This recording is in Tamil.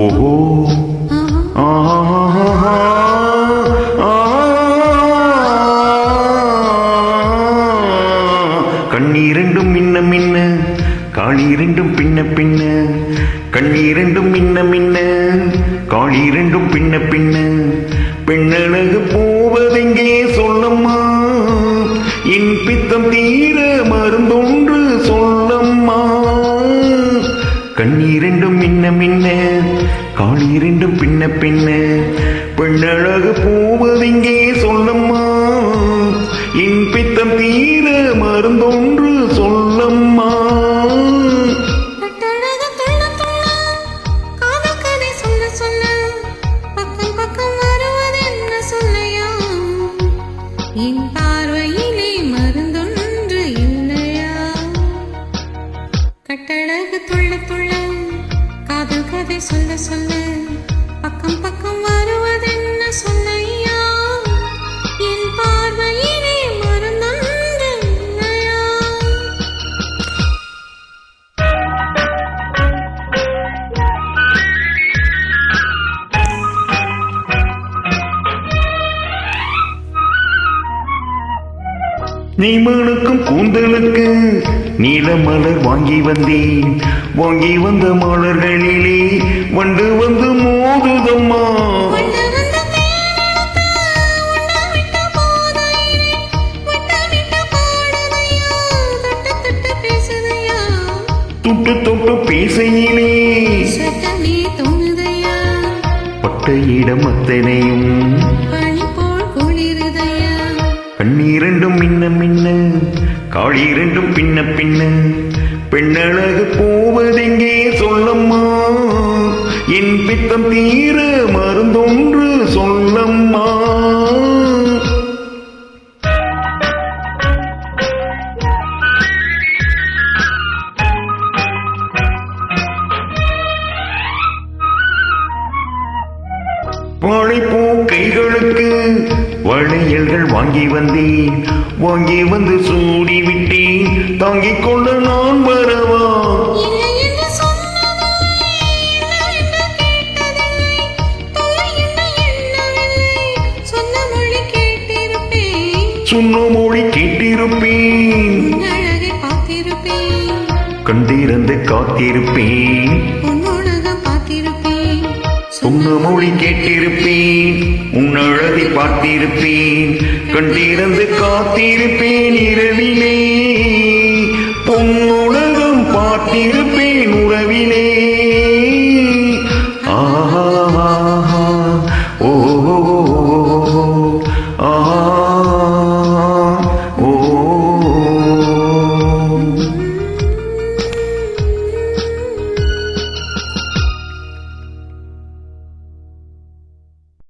ஓஹோ கண்ணீரெண்டும் மின்ன மின்ன காளிரெண்டும் பின்ன பின்ன கண்ணீரெண்டும் மின்ன மின்ன காளிரெண்டும் பின்ன பின்ன பெண்ணழகு போவதெங்கே சொல்லம்மா என் பித்தம் தீர மருந்தொன்று சொல்லம்மா கண்ணீரெண்டும் மின்ன மின்ன காளிரெண்டும் பின்ன பின்ன பெண்ணழகு போவதெங்கே சொல்லம்மா என் பித்தம் தீர மருந்தொன்று சொல்லம்மா என் பார்வையிலே மருந்தொன்று இல்லையா கட்டழகு துள்ள துள்ள காதல் கதை சொல்ல சொல்ல பக்கம் பக்கம் வருவதென்ன சொல்லையா என் பார்வையிலே மருந்தொன்று இல்லையா நீமனுக்கும் கூந்தலுக்கு நீல மலர் வாங்கி வந்தேன் வாங்கி வந்த மலர்களிலே வண்டு வந்து மோதுதம்மா தொட்டு தொட்டு பேசையிலே பட்ட இடம் அத்தனையும் கண்ணீரெண்டும் மின்ன மின்ன காளிரெண்டும் பின்ன பின்ன பெண்ணழகு போவதெங்கே சொல்லம்மா என் பித்தம் தீர மருந்தொன்று சொல்லம்மா வாழைப்பூ கைகளுக்கு வளையல்கள் வாங்கி வந்தேன் வாங்கி வந்து சூடி விட்டேன் தாங்கிக் கொள்ள நான் வரவா சொன்ன மொழி கேட்டிருப்பேன் கண்டிருந்து காத்திருப்பேன் சொன்ன மொழி கேட்டிருப்பேன் உன்னழகை பார்த்திருப்பேன் கண்டிருந்து காத்திருப்பேன் இரவிலே பொன்னுலகம் பார்த்திருப்பேன் உறவிலே